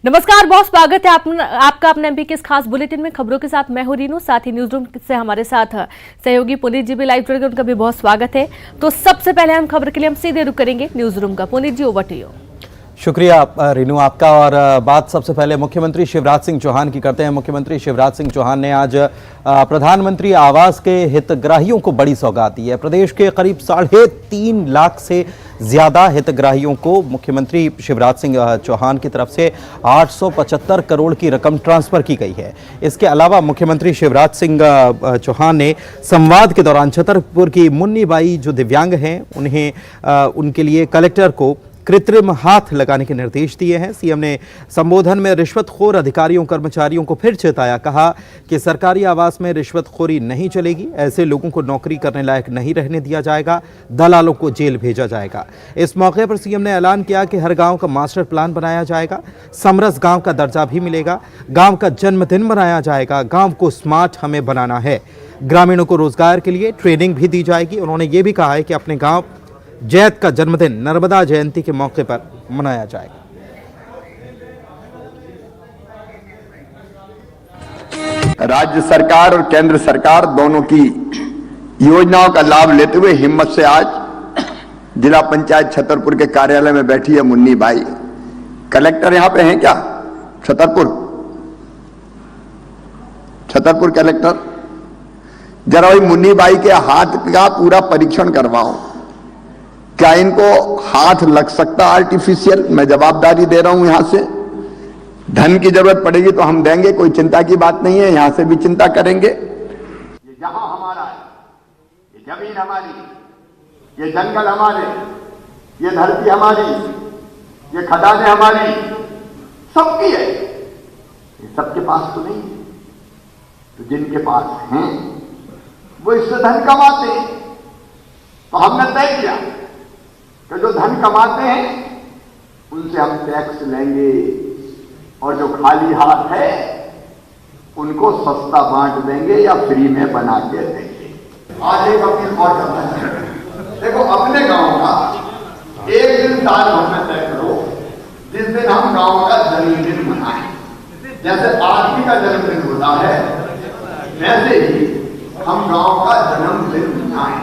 नमस्कार बहुत स्वागत है आपका अपने एमपी के इस खास बुलेटिन में। खबरों के साथ मैं हूं रीनू, साथ ही न्यूज रूम से हमारे साथ सहयोगी पुनीत जी भी लाइव जुड़ गए, उनका भी बहुत स्वागत है। तो सबसे पहले हम खबर के लिए सीधे रुक करेंगे न्यूज रूम का। पुनीत जी, ओवर टू यू। शुक्रिया रीनू आपका। और बात सबसे पहले मुख्यमंत्री शिवराज सिंह चौहान की करते हैं। मुख्यमंत्री शिवराज सिंह चौहान ने आज प्रधानमंत्री आवास के हितग्राहियों को बड़ी सौगात दी है। प्रदेश के करीब 3.5 लाख से ज्यादा हितग्राहियों को मुख्यमंत्री शिवराज सिंह चौहान की तरफ से 875 करोड़ की रकम ट्रांसफर की गई है। इसके अलावा मुख्यमंत्री शिवराज सिंह चौहान ने संवाद के दौरान छतरपुर की मुन्नी बाई जो दिव्यांग हैं उनके लिए कलेक्टर को कृत्रिम हाथ लगाने के निर्देश दिए हैं। सीएम ने संबोधन में रिश्वतखोर अधिकारियों कर्मचारियों को फिर चेताया, कहा कि सरकारी आवास में रिश्वतखोरी नहीं चलेगी, ऐसे लोगों को नौकरी करने लायक नहीं रहने दिया जाएगा, दलालों को जेल भेजा जाएगा। इस मौके पर सीएम ने ऐलान किया कि हर गांव का मास्टर प्लान बनाया जाएगा, समरस गांव का दर्जा भी मिलेगा, गांव का जन्मदिन मनाया जाएगा, गांव को स्मार्ट हमें बनाना है, ग्रामीणों को रोजगार के लिए ट्रेनिंग भी दी जाएगी। उन्होंने ये भी कहा है कि अपने गाँव जैत का जन्मदिन नर्मदा जयंती के मौके पर मनाया जाएगा। राज्य सरकार और केंद्र सरकार दोनों की योजनाओं का लाभ लेते हुए हिम्मत से आज जिला पंचायत छतरपुर के कार्यालय में बैठी है मुन्नी बाई। कलेक्टर यहां पे हैं क्या? छतरपुर कलेक्टर, जरा वही मुन्नी बाई के हाथ का पूरा परीक्षण करवाओ। क्या इनको हाथ लग सकता आर्टिफिशियल? मैं जवाबदारी दे रहा हूं यहां से। धन की जरूरत पड़ेगी तो हम देंगे, कोई चिंता की बात नहीं है, यहां से भी चिंता करेंगे। ये जहां हमारा है, ये जमीन हमारी, ये जंगल हमारे, ये धरती हमारी, ये खदानें हमारी, सबकी है। ये सबके पास तो नहीं है, तो जिनके पास हैं वो इससे धन कमाते हैं। तो हमने तय किया कि जो धन कमाते हैं उनसे हम टैक्स लेंगे और जो खाली हाथ है उनको सस्ता बांट देंगे या फ्री में बना के देंगे। आज एक अपील और करना है। देखो, अपने गांव का एक दिन साल भर में तय करो जिस दिन हम गांव का जन्मदिन मनाएं। जैसे आदमी का जन्मदिन होता है वैसे ही हम गांव का जन्मदिन मनाएं।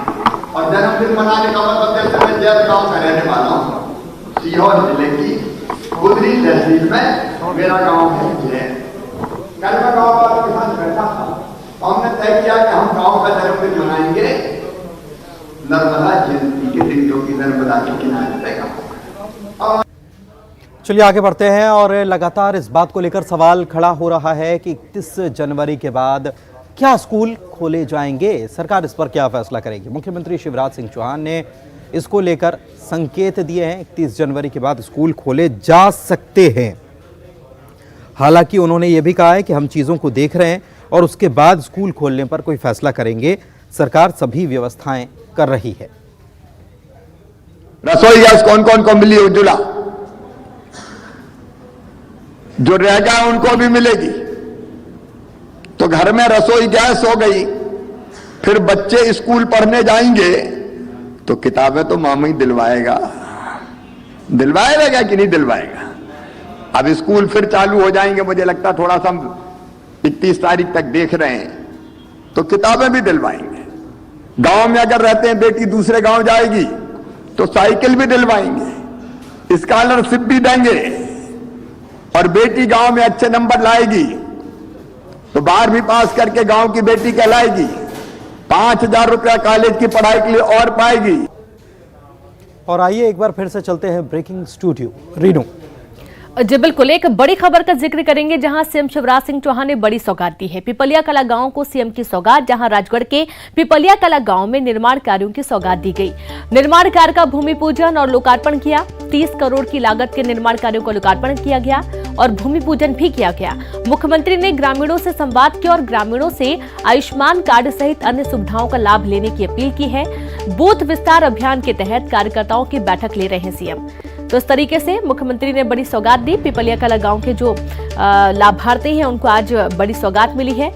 और जन्मदिन मनाने का मतलब, जैसे मैं जैत गांव का रहने वाला हूं, सीहोर जिले की गुदरी तहसील में मेरा गांव है जैत। कल मैं गांव वालों के साथ बैठा था, हमने तय किया कि हम गांव का जन्मदिन मनाएंगे नर्मदा जयंती के दिन, जो कि नर्मदा के किनारे पे होगा। चलिए आगे बढ़ते हैं। और लगातार इस बात को लेकर सवाल खड़ा हो रहा है कि 31 जनवरी के बाद क्या स्कूल खोले जाएंगे, सरकार इस पर क्या फैसला करेगी। मुख्यमंत्री शिवराज सिंह चौहान ने इसको लेकर संकेत दिए हैं। 31 जनवरी के बाद स्कूल खोले जा सकते हैं। हालांकि उन्होंने ये भी कहा है कि हम चीज़ों को देख रहे हैं और उसके बाद स्कूल खोलने पर कोई फैसला करेंगे। सरकार सभी व्यवस्थाएं कर रही है। रसोई गैस कौन कौन को मिली? उज्ज्वला जो रह गया उनको भी मिलेगी। तो घर में रसोई गैस हो गई, फिर बच्चे स्कूल पढ़ने जाएंगे तो किताबें तो मामा ही दिलवाएगा कि नहीं दिलवाएगा। अब स्कूल फिर चालू हो जाएंगे, मुझे लगता थोड़ा सा 31 तारीख तक देख रहे हैं, तो किताबें भी दिलवाएंगे। गांव में अगर रहते हैं, बेटी दूसरे गांव जाएगी तो साइकिल भी दिलवाएंगे, स्कॉलरशिप भी देंगे। और बेटी गांव में अच्छे नंबर लाएगी तो 12वीं पास करके गांव की बेटी कहलाएगी, 5,000 रुपया कॉलेज की पढ़ाई के लिए और पाएगी। और आइए एक बार फिर से चलते हैं ब्रेकिंग स्टूडियो। रीनू जी बिल्कुल, एक बड़ी खबर का जिक्र करेंगे जहां सीएम शिवराज सिंह चौहान ने बड़ी सौगात दी है। पिपलिया कला गांव को सीएम की सौगात, जहां राजगढ़ के पिपलिया कला गांव में निर्माण कार्यों की सौगात दी गई। निर्माण कार्य का भूमि पूजन और लोकार्पण किया। 30 करोड़ की लागत के निर्माण कार्यों का लोकार्पण किया गया और भूमि पूजन भी किया गया। मुख्यमंत्री ने ग्रामीणों से संवाद किया और ग्रामीणों से आयुष्मान कार्ड सहित अन्य सुविधाओं का लाभ लेने की अपील की है। बूथ विस्तार अभियान के तहत कार्यकर्ताओं की बैठक ले रहे हैं सीएम। तो इस तरीके से मुख्यमंत्री ने बड़ी सौगात दी। पिपलिया कला गांव के जो लाभार्थी हैं उनको आज बड़ी सौगात मिली है।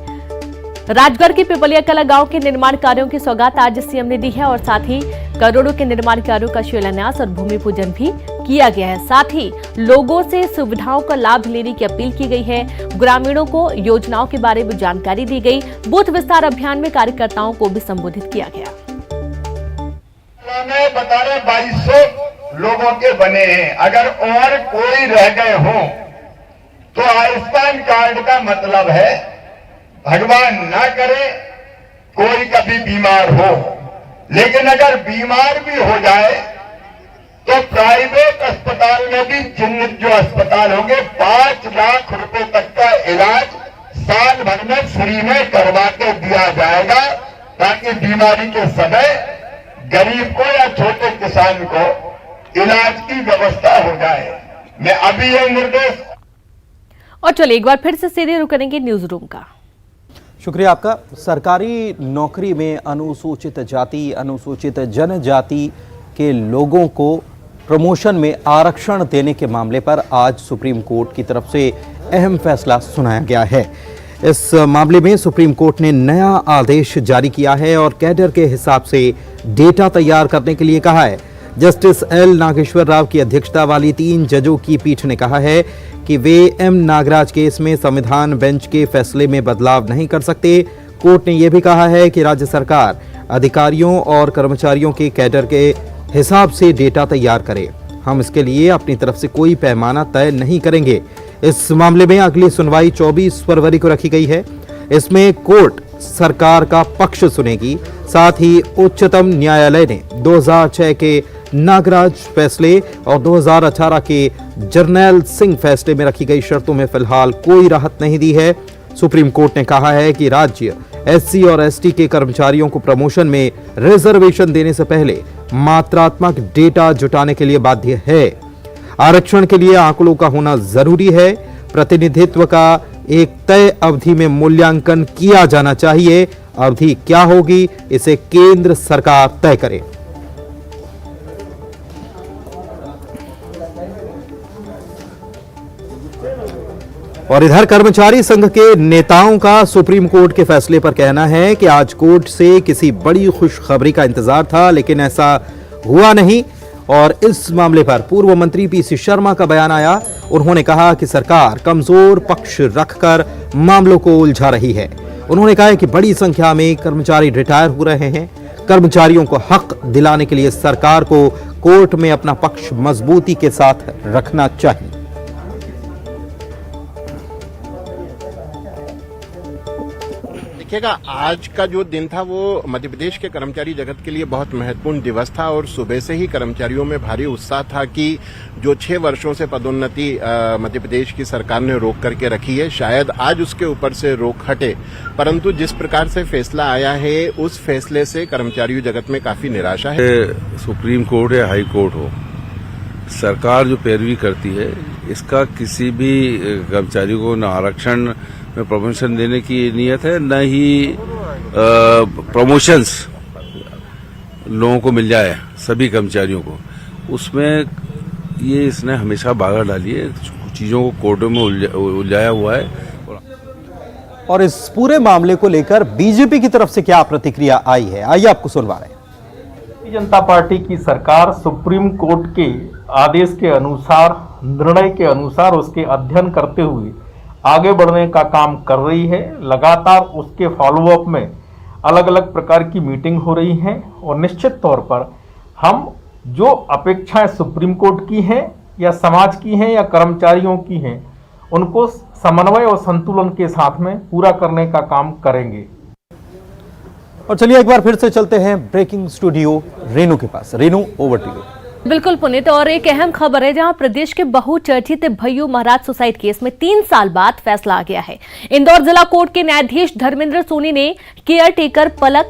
राजगढ़ के पिपलिया कला गांव के निर्माण कार्यों की सौगात आज सीएम ने दी है और साथ ही करोड़ों के निर्माण कार्यों का शिलान्यास और भूमि पूजन भी किया गया है। साथ ही लोगों से सुविधाओं का लाभ लेने की अपील की गई है। ग्रामीणों को योजनाओं के बारे में जानकारी दी गई। बूथ विस्तार अभियान में कार्यकर्ताओं को भी संबोधित किया गया। बता रहे 2200 लोगों के बने हैं। अगर और कोई रह गए हो तो आयुष्मान कार्ड का मतलब है भगवान ना करे कोई कभी बीमार हो, लेकिन अगर बीमार भी हो जाए तो प्राइवेट अस्पताल में भी चिन्हित जो अस्पताल होंगे 5 लाख रुपए तक का इलाज साल भर में फ्री में करवा के दिया जाएगा, ताकि बीमारी के समय गरीब को या छोटे किसान को इलाज की व्यवस्था हो जाए। मैं अभी ये निर्देश। और चलिए एक बार फिर से सीधे रुक करेंगे न्यूज रूम का। शुक्रिया आपका। सरकारी नौकरी में अनुसूचित जाति, अनुसूचित जनजाति के लोगों को प्रमोशन में आरक्षण देने के मामले पर आज सुप्रीम कोर्ट की तरफ से अहम फैसला सुनाया गया है। इस मामले में सुप्रीम कोर्ट ने नया आदेश जारी किया है और कैडर के हिसाब से डेटा तैयार करने के लिए कहा है। जस्टिस एल नागेश्वर राव की अध्यक्षता वाली 3 जजों की पीठ ने कहा है कि वे एम नागराज केस में संविधान बेंच के फैसले में बदलाव नहीं कर सकते। कोर्ट ने यह भी कहा है कि राज्य सरकार अधिकारियों और कर्मचारियों के कैडर के हिसाब से डेटा तैयार करे। हम इसके लिए अपनी तरफ से कोई पैमाना तय नहीं करेंगे। इस मामले में अगली सुनवाई 24 फरवरी को रखी गई है। इसमें कोर्ट सरकार का पक्ष सुनेगी। साथ ही उच्चतम न्यायालय ने 2006 के नागराज फैसले और 2018 के जरनैल सिंह फैसले में रखी गई शर्तों में फिलहाल कोई राहत नहीं दी है। सुप्रीम कोर्ट ने कहा है कि राज्य एससी और एसटी के कर्मचारियों को प्रमोशन में रिजर्वेशन देने से पहले मात्रात्मक डेटा जुटाने के लिए बाध्य है। आरक्षण के लिए आंकड़ों का होना जरूरी है। प्रतिनिधित्व का एक तय अवधि में मूल्यांकन किया जाना चाहिए। अवधि क्या होगी इसे केंद्र सरकार तय करे। और इधर कर्मचारी संघ के नेताओं का सुप्रीम कोर्ट के फैसले पर कहना है कि आज कोर्ट से किसी बड़ी खुशखबरी का इंतजार था, लेकिन ऐसा हुआ नहीं। और इस मामले पर पूर्व मंत्री पीसी शर्मा का बयान आया। उन्होंने कहा कि सरकार कमजोर पक्ष रखकर मामलों को उलझा रही है। उन्होंने कहा कि बड़ी संख्या में कर्मचारी रिटायर हो रहे हैं। कर्मचारियों को हक दिलाने के लिए सरकार को कोर्ट में अपना पक्ष मजबूती के साथ रखना चाहिए। देखिएगा, आज का जो दिन था वो मध्य प्रदेश के कर्मचारी जगत के लिए बहुत महत्वपूर्ण दिवस था और सुबह से ही कर्मचारियों में भारी उत्साह था कि जो 6 वर्षों से पदोन्नति मध्य प्रदेश की सरकार ने रोक करके रखी है, शायद आज उसके ऊपर से रोक हटे। परंतु जिस प्रकार से फैसला आया है, उस फैसले से कर्मचारियों जगत में काफी निराशा है। सुप्रीम कोर्ट या हाई कोर्ट हो, सरकार जो पैरवी करती है, इसका किसी भी कर्मचारी को न आरक्षण में प्रमोशन देने की नीयत है, न ही प्रमोशंस लोगों को मिल जाए सभी कर्मचारियों को। उसमें ये इसने हमेशा बाधा डाली है, चीजों को कोर्टों में उलझाया हुआ है। और इस पूरे मामले को लेकर बीजेपी की तरफ से क्या प्रतिक्रिया आई है, आइए आपको सुनवा रहे हैं। भारतीय जनता पार्टी की सरकार सुप्रीम कोर्ट के आदेश के अनुसार, निर्णय के अनुसार उसके अध्ययन करते हुए आगे बढ़ने का काम कर रही है। लगातार उसके फॉलोअप में अलग अलग प्रकार की मीटिंग हो रही है और निश्चित तौर पर हम जो अपेक्षाएं सुप्रीम कोर्ट की हैं या समाज की हैं या कर्मचारियों की हैं, उनको समन्वय और संतुलन के साथ में पूरा करने का काम करेंगे। और चलिए एक बार फिर से चलते हैं ब्रेकिंग स्टूडियो रेनू के पास। Renu, over to you. बिल्कुल पुनीत, और एक अहम खबर है जहां प्रदेश के बहुचर्चित भय्यू महाराज सुसाइड केस में 3 साल बाद फैसला आ गया है। इंदौर जिला कोर्ट के न्यायाधीश धर्मेंद्र सोनी ने केयर टेकर पलक,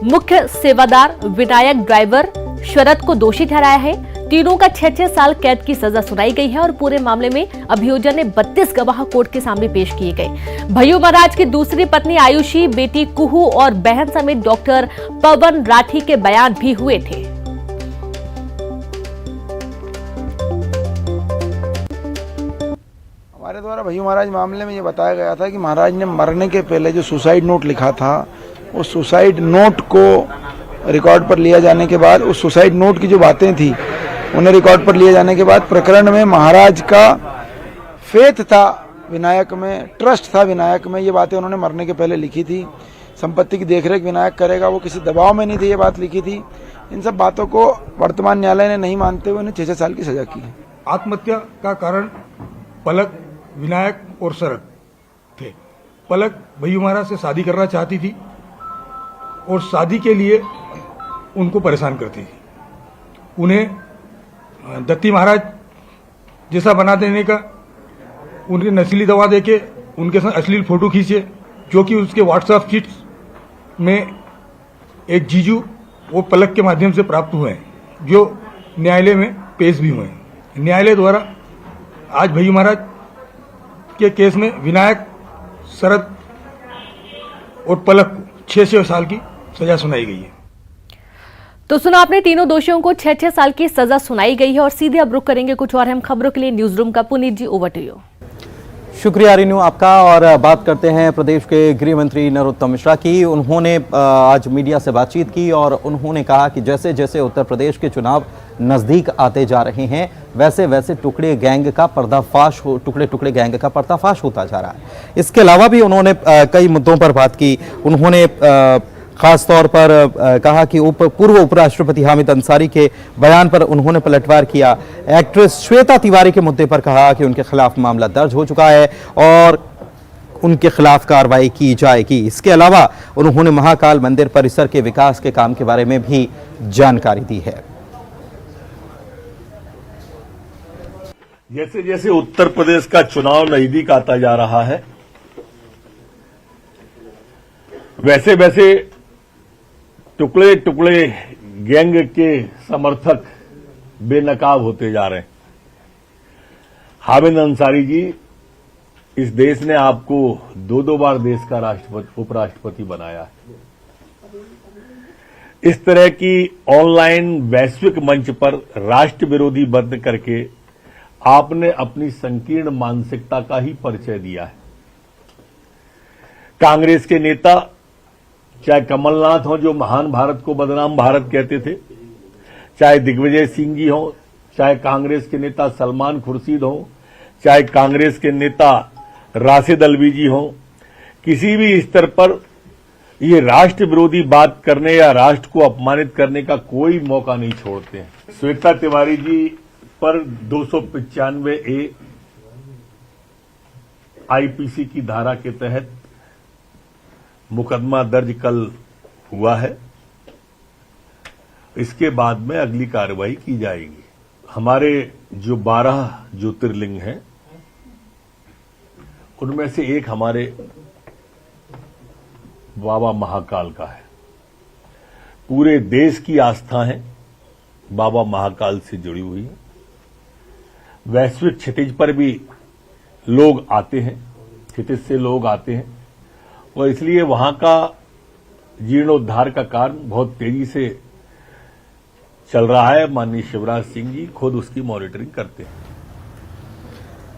मुख्य सेवादार विनायक, ड्राइवर शरद को दोषी ठहराया है। तीनों का 6-6 साल कैद की सजा सुनाई गई है और पूरे मामले में अभियोजन ने 32 गवाह कोर्ट के सामने पेश किए गए। भय्यू महाराज की दूसरी पत्नी आयुषी, बेटी कुहू और बहन समेत डॉक्टर पवन राठी के बयान भी हुए थे। हमारे हमारे द्वारा भय्यू महाराज मामले में ये बताया गया था कि महाराज ने मरने के पहले जो सुसाइड नोट लिखा था, उस सुसाइड नोट को रिकॉर्ड पर लिया जाने के बाद, उस सुसाइड नोट की जो बातें थी उन्हें रिकॉर्ड पर लिए जाने के बाद प्रकरण में महाराज का फेथ था विनायक में, ट्रस्ट था विनायक में, ये बातें उन्होंने मरने के पहले लिखी थी। संपत्ति की देखरेख विनायक करेगा, वो किसी दबाव में नहीं थी, ये बात लिखी थी। इन सब बातों को वर्तमान न्यायालय ने नहीं मानते हुए उन्हें 6-6 साल की सजा की है। आत्महत्या का कारण पलक, विनायक और शरद थे। पलक भय्यू महाराज से शादी करना चाहती थी और शादी के लिए उनको परेशान करती थी। उन्हें दत्ती महाराज जैसा बना देने का, उनकी नस्ली दवा देके उनके साथ अश्लील फोटो खींचे, जो कि उसके व्हाट्सएप चीट्स में एक जीजू वो पलक के माध्यम से प्राप्त हुए हैं, जो न्यायालय में पेश भी हुए हैं। न्यायालय द्वारा आज भय्यू महाराज के केस में विनायक, शरद और पलक को 6-6 साल की सजा सुनाई गई है। तो सुना आपने, तीनों दोषियों को 6-6 साल की सजा सुनाई गई है। और सीधे अब रुक करेंगे कुछ और अहम खबरों के लिए न्यूज रूम का। पुनीत जी, ओवर टू यू। शुक्रिया रीनू आपका। और बात करते हैं प्रदेश के गृह मंत्री नरोत्तम मिश्रा की। उन्होंने आज मीडिया से बातचीत की और उन्होंने कहा कि जैसे जैसे उत्तर प्रदेश के चुनाव नजदीक आते जा रहे हैं, वैसे वैसे टुकड़े टुकड़े गैंग का पर्दाफाश होता जा रहा है। इसके अलावा भी उन्होंने कई मुद्दों पर बात की। उन्होंने खास तौर पर कहा कि पूर्व उपराष्ट्रपति हामिद अंसारी के बयान पर उन्होंने पलटवार किया। एक्ट्रेस श्वेता तिवारी के मुद्दे पर कहा कि उनके खिलाफ मामला दर्ज हो चुका है और उनके खिलाफ कार्रवाई की जाएगी। इसके अलावा उन्होंने महाकाल मंदिर परिसर के विकास के काम के बारे में भी जानकारी दी है। जैसे जैसे उत्तर प्रदेश का चुनाव नजदीक आता जा रहा है, वैसे वैसे टुकड़े टुकड़े गैंग के समर्थक बेनकाब होते जा रहे हैं। हामिद अंसारी जी, इस देश ने आपको 2-2 बार देश का उपराष्ट्रपति बनाया है। इस तरह की ऑनलाइन वैश्विक मंच पर राष्ट्र विरोधी बंद करके आपने अपनी संकीर्ण मानसिकता का ही परिचय दिया है। कांग्रेस के नेता, चाहे कमलनाथ हो जो महान भारत को बदनाम भारत कहते थे, चाहे दिग्विजय सिंह जी हो, चाहे कांग्रेस के नेता सलमान खुर्शीद हो, चाहे कांग्रेस के नेता राशिद अल्वी जी हो, किसी भी स्तर पर ये राष्ट्र विरोधी बात करने या राष्ट्र को अपमानित करने का कोई मौका नहीं छोड़ते हैं। श्वेता तिवारी जी पर 295A आईपीसी की धारा के तहत मुकदमा दर्ज कल हुआ है। इसके बाद में अगली कार्रवाई की जाएगी। हमारे जो 12 ज्योतिर्लिंग हैं, उनमें से एक हमारे बाबा महाकाल का है। पूरे देश की आस्था है बाबा महाकाल से जुड़ी हुई है। वैश्विक क्षितिज पर भी लोग आते हैं, क्षितिज से लोग आते हैं और इसलिए वहां का जीर्णोद्धार का कार्य बहुत तेजी से चल रहा है। माननीय शिवराज सिंह जी खुद उसकी मॉनिटरिंग करते हैं।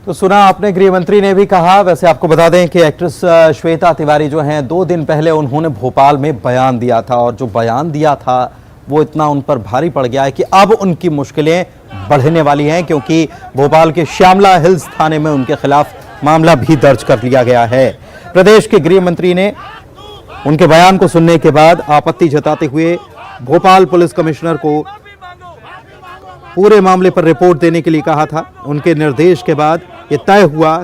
तो सुना आपने, गृह मंत्री ने भी कहा। वैसे आपको बता दें कि एक्ट्रेस श्वेता तिवारी जो हैं, 2 दिन पहले उन्होंने भोपाल में बयान दिया था और जो बयान दिया था वो इतना उन पर भारी पड़ गया है कि अब उनकी मुश्किलें बढ़ने वाली हैं, क्योंकि भोपाल के श्यामला हिल्स थाने में उनके खिलाफ मामला भी दर्ज कर लिया गया है। प्रदेश के गृह मंत्री ने उनके बयान को सुनने के बाद आपत्ति जताते हुए भोपाल पुलिस कमिश्नर को पूरे मामले पर रिपोर्ट देने के लिए कहा था। उनके निर्देश के बाद यह तय हुआ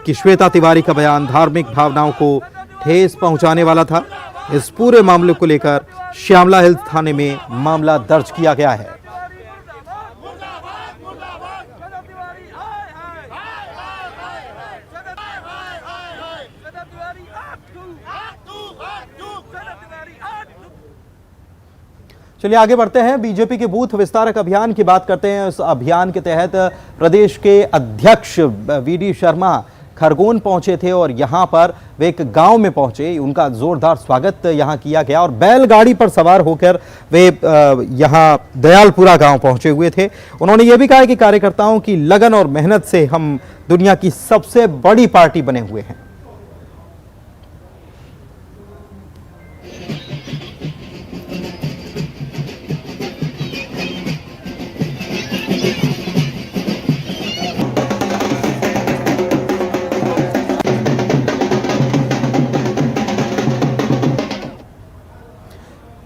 कि श्वेता तिवारी का बयान धार्मिक भावनाओं को ठेस पहुंचाने वाला था। इस पूरे मामले को लेकर श्यामला हिल्स थाने में मामला दर्ज किया गया है। चलिए आगे बढ़ते हैं। बीजेपी के बूथ विस्तारक अभियान की बात करते हैं। इस अभियान के तहत प्रदेश के अध्यक्ष वीडी शर्मा खरगोन पहुंचे थे और यहां पर वे एक गांव में पहुंचे। उनका जोरदार स्वागत यहां किया गया और बैलगाड़ी पर सवार होकर वे यहां दयालपुरा गांव पहुंचे हुए थे। उन्होंने ये भी कहा कि कार्यकर्ताओं की लगन और मेहनत से हम दुनिया की सबसे बड़ी पार्टी बने हुए हैं।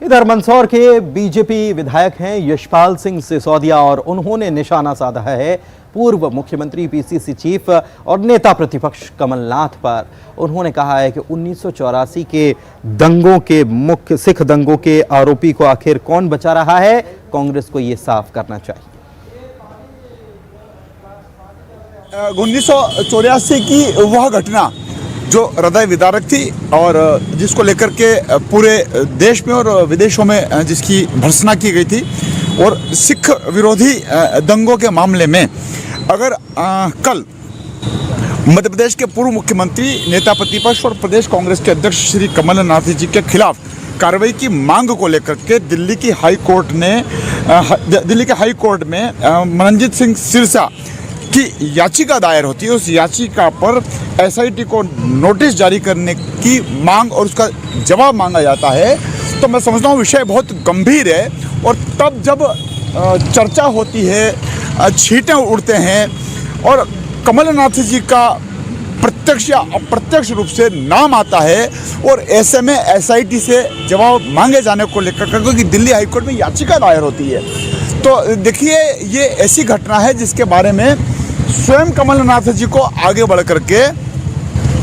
इधर मंदसौर के बीजेपी विधायक हैं यशपाल सिंह सिसोदिया और उन्होंने निशाना साधा है पूर्व मुख्यमंत्री पीसीसी चीफ और नेता प्रतिपक्ष कमलनाथ पर। उन्होंने कहा है कि 1984 के दंगों के मुख्य सिख दंगों के आरोपी को आखिर कौन बचा रहा है, कांग्रेस को यह साफ करना चाहिए। 1984 की वह घटना जो हृदय विदारक थी और जिसको लेकर के पूरे देश में और विदेशों में जिसकी भर्त्सना की गई थी, और सिख विरोधी दंगों के मामले में अगर कल मध्य प्रदेश के पूर्व मुख्यमंत्री, नेता प्रतिपक्ष और प्रदेश कांग्रेस के अध्यक्ष श्री कमलनाथ जी के खिलाफ कार्रवाई की मांग को लेकर के दिल्ली की हाई कोर्ट में मननजीत सिंह सिरसा की याचिका दायर होती है, उस याचिका पर एसआईटी को नोटिस जारी करने की मांग और उसका जवाब मांगा जाता है, तो मैं समझता हूँ विषय बहुत गंभीर है। और तब जब चर्चा होती है, छींटें उड़ते हैं और कमलनाथ जी का प्रत्यक्ष या अप्रत्यक्ष रूप से नाम आता है, और ऐसे में एसआईटी से जवाब मांगे जाने को लेकर क्योंकि दिल्ली हाईकोर्ट में याचिका दायर होती है, तो देखिए ये ऐसी घटना है जिसके बारे में स्वयं कमलनाथ जी को आगे बढ़ करके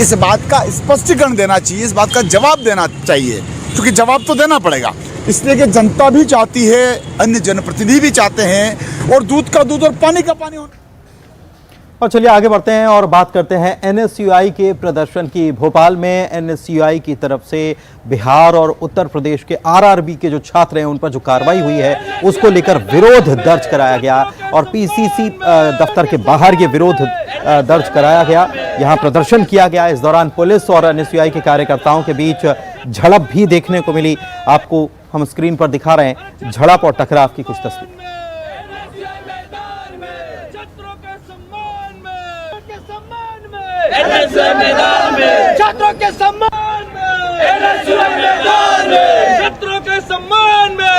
इस बात का स्पष्टीकरण देना चाहिए, इस बात का जवाब देना चाहिए, क्योंकि जवाब तो देना पड़ेगा, इसलिए कि जनता भी चाहती है, अन्य जनप्रतिनिधि भी चाहते हैं, और दूध का दूध और पानी का पानी होना। और चलिए आगे बढ़ते हैं और बात करते हैं एनएसयूआई के प्रदर्शन की। भोपाल में एनएसयूआई की तरफ से बिहार और उत्तर प्रदेश के आरआरबी के जो छात्र हैं उन पर जो कार्रवाई हुई है उसको लेकर विरोध दर्ज कराया गया और पीसीसी दफ्तर के बाहर ये विरोध दर्ज कराया गया। यहां प्रदर्शन किया गया। इस दौरान पुलिस और एनएसयूआई के कार्यकर्ताओं के बीच झड़प भी देखने को मिली। आपको हम स्क्रीन पर दिखा रहे हैं झड़प और टकराव की कुछ तस्वीर। मैदान में छात्रों के सम्मान में, मैदान में छात्रों के सम्मान में।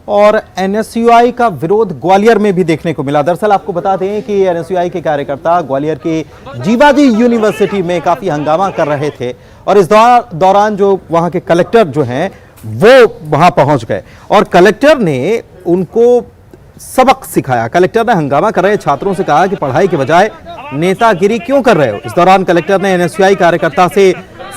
और एनएसयूआई का विरोध ग्वालियर में भी देखने को मिला। दरअसल आपको बता दें कि एनएसयूआई के कार्यकर्ता ग्वालियर के जीवाजी यूनिवर्सिटी में काफी हंगामा कर रहे थे और इस दौरान जो वहां के कलेक्टर जो हैं वो वहां पहुंच गए और कलेक्टर ने उनको सबक सिखाया। कलेक्टर ने हंगामा कर रहे छात्रों से कहा कि पढ़ाई के बजाय नेतागिरी क्यों कर रहे हो। इस दौरान कलेक्टर ने एनएसयूआई कार्यकर्ता से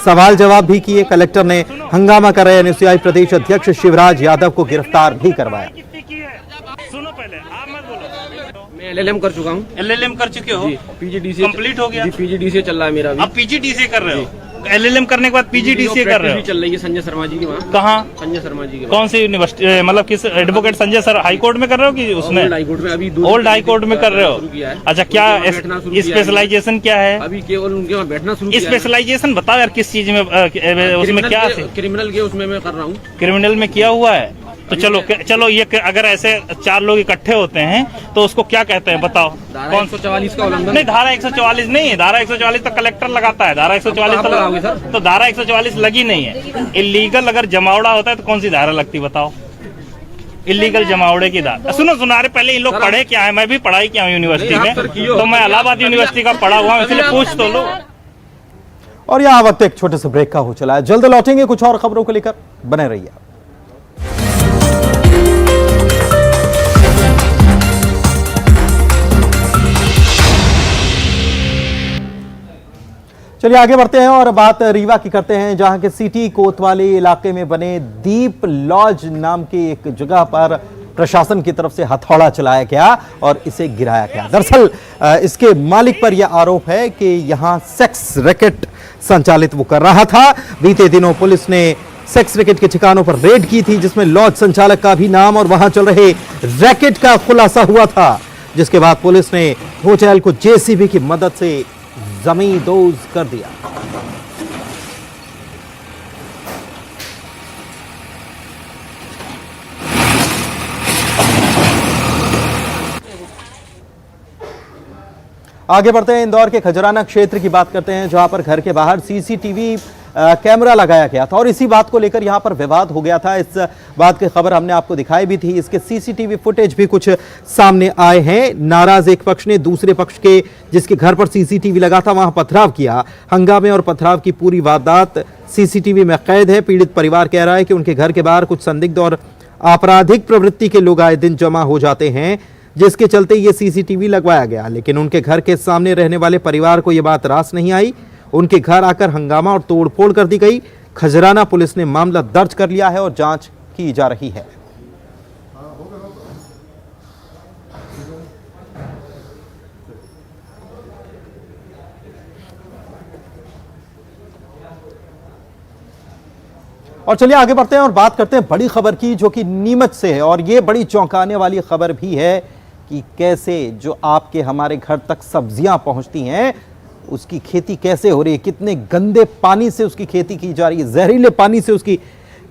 सवाल जवाब भी किए। कलेक्टर ने हंगामा कर रहे एनएसयूआई प्रदेश अध्यक्ष शिवराज यादव को गिरफ्तार भी करवाया। सुनो पहले, आप मत बोलो। मैं एलएलएम कर चुका हूँ। एलएलएम कर चुके हो? पीजीडीसीए कंप्लीट हो गया? जी पीजीडीसीए चल रहा है मेरा अभी। अब पीजीडीसीए कर रहे हो? एलएलएम करने के बाद पीजीडीसीए कर रहे हो? चल रही है संजय शर्मा जी की वहाँ। कहाँ? संजय शर्मा जी के। कौन सी यूनिवर्सिटी, मतलब किस advocate Sanjay sir high court में कर रहे हो कि उसमें? ओल्ड हाई कोर्ट में। अभी ओल्ड हाई कोर्ट में कर रहे हो? अच्छा, क्या स्पेशलाइजेशन क्या है? अभी केवल उनके वहाँ बैठना शुरू किया है। स्पेशलाइजेशन बताओ यार, किस चीज में उसमें क्या? क्रिमिनल के उसमें मैं कर रहा हूँ। क्रिमिनल में किया हुआ है तो चलो ये अगर ऐसे 4 लोग इकट्ठे होते हैं तो उसको क्या कहते हैं बताओ? कौन 144 का उल्लंघन? नहीं, धारा 144 नहीं है। धारा 144 तो कलेक्टर लगाता है। धारा 144 तो धारा 144 लगी नहीं है। इलीगल अगर जमावड़ा होता है तो कौन सी धारा लगती बताओ? इलीगल जमावड़े की धारा। सुनो अरे पहले इन लोग पढ़े क्या है? मैं भी पढ़ाई किया हूँ यूनिवर्सिटी में, तो मैं इलाहाबाद यूनिवर्सिटी का पढ़ा हुआ हूँ, इसलिए पूछ तो लो। और यहाँ वक्त एक छोटे से ब्रेक का हो चला है। जल्द लौटेंगे कुछ और खबरों को लेकर, बने रहिए। चलिए आगे बढ़ते हैं और बात रीवा की करते हैं, जहां के सिटी कोतवाली इलाके में बने दीप लॉज नाम की एक जगह पर प्रशासन की तरफ से हथौड़ा चलाया गया और इसे गिराया गया। दरअसल इसके मालिक पर यह आरोप है कि यहां सेक्स रैकेट संचालित वो कर रहा था। बीते दिनों पुलिस ने सेक्स रैकेट के ठिकानों पर रेड की थी, जिसमें लॉज संचालक का भी नाम और वहां चल रहे रैकेट का खुलासा हुआ था, जिसके बाद पुलिस ने होटल को जेसीबी की मदद से जमींदोज कर दिया। आगे बढ़ते हैं, इंदौर के खजराना क्षेत्र की बात करते हैं, जहां पर घर के बाहर सीसीटीवी कैमरा लगाया गया था और इसी बात को लेकर यहां पर विवाद हो गया था। इस बात की खबर हमने आपको दिखाई भी थी। इसके सीसीटीवी फुटेज भी कुछ सामने आए हैं। नाराज एक पक्ष ने दूसरे पक्ष के जिसके घर पर सीसीटीवी लगा था वहां पथराव किया। हंगामे और पथराव की पूरी वारदात सीसीटीवी में कैद है। पीड़ित परिवार कह रहा है कि उनके घर के बाहर कुछ संदिग्ध और आपराधिक प्रवृत्ति के लोग आए दिन जमा हो जाते हैं, जिसके चलते ये सीसीटीवी लगवाया गया। लेकिन उनके घर के सामने रहने वाले परिवार को यह बात रास नहीं आई। उनके घर आकर हंगामा और तोड़फोड़ कर दी गई। खजराना पुलिस ने मामला दर्ज कर लिया है और जांच की जा रही है। और चलिए आगे बढ़ते हैं और बात करते हैं बड़ी खबर की, जो कि नीमच से है। और ये बड़ी चौंकाने वाली खबर भी है कि कैसे जो आपके हमारे घर तक सब्जियां पहुंचती हैं, उसकी खेती कैसे हो रही है, कितने गंदे पानी से उसकी खेती की जा रही है, जहरीले पानी से उसकी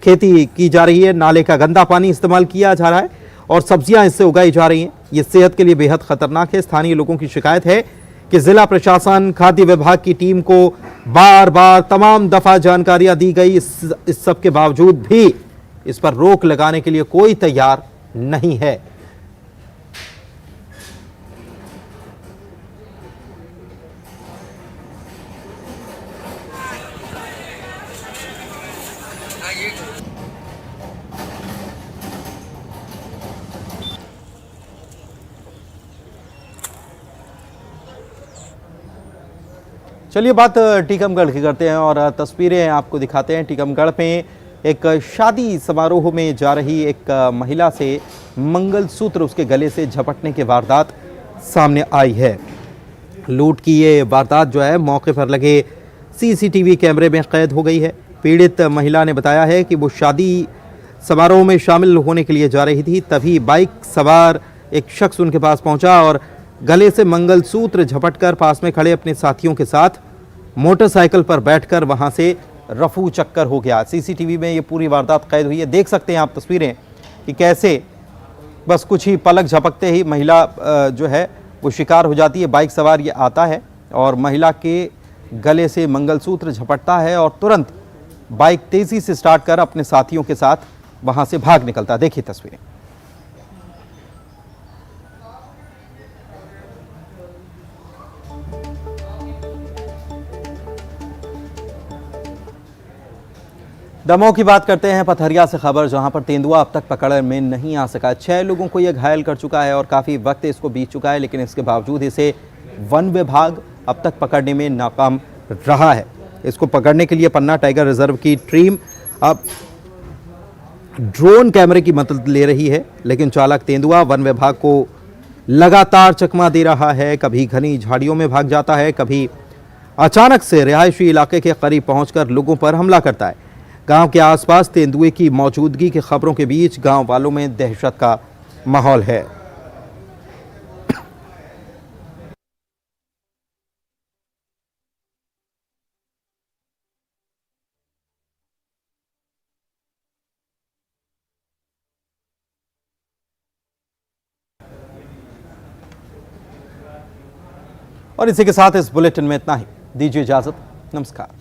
खेती की जा रही है। नाले का गंदा पानी इस्तेमाल किया जा रहा है और सब्जियां इससे उगाई जा रही हैं। ये सेहत के लिए बेहद खतरनाक है। स्थानीय लोगों की शिकायत है कि जिला प्रशासन, खाद्य विभाग की टीम को बार बार तमाम दफा जानकारियां दी गई, इस सब के बावजूद भी इस पर रोक लगाने के लिए कोई तैयार नहीं है। चलिए बात टीकमगढ़ की करते हैं और तस्वीरें आपको दिखाते हैं। टीकमगढ़ में एक शादी समारोह में जा रही एक महिला से मंगलसूत्र उसके गले से झपटने की वारदात सामने आई है। लूट की ये वारदात जो है मौके पर लगे सीसीटीवी कैमरे में कैद हो गई है। पीड़ित महिला ने बताया है कि वो शादी समारोह में शामिल होने के लिए जा रही थी, तभी बाइक सवार एक शख्स उनके पास पहुंचा और गले से मंगलसूत्र झपटकर पास में खड़े अपने साथियों के साथ मोटरसाइकिल पर बैठकर वहां से रफू चक्कर हो गया। सीसीटीवी में ये पूरी वारदात कैद हुई है। देख सकते हैं आप तस्वीरें कि कैसे बस कुछ ही पलक झपकते ही महिला जो है वो शिकार हो जाती है। बाइक सवार ये आता है और महिला के गले से मंगलसूत्र झपटता है और तुरंत बाइक तेजी से स्टार्ट कर अपने साथियों के साथ वहां से भाग निकलता है। देखिए तस्वीरें। दमोह की बात करते हैं, पथरिया से खबर, जहां पर तेंदुआ अब तक पकड़ में नहीं आ सका। 6 लोगों को यह घायल कर चुका है और काफ़ी वक्त इसको बीत चुका है, लेकिन इसके बावजूद इसे वन विभाग अब तक पकड़ने में नाकाम रहा है। इसको पकड़ने के लिए पन्ना टाइगर रिजर्व की टीम अब ड्रोन कैमरे की मदद ले रही है, लेकिन चालाक तेंदुआ वन विभाग को लगातार चकमा दे रहा है। कभी घनी झाड़ियों में भाग जाता है, कभी अचानक से रिहायशी इलाके के करीब पहुंचकर लोगों पर हमला करता है। गांव के आसपास तेंदुए की मौजूदगी की खबरों के बीच गांव वालों में दहशत का माहौल है। और इसी के साथ इस बुलेटिन में इतना ही। दीजिए इजाजत, नमस्कार।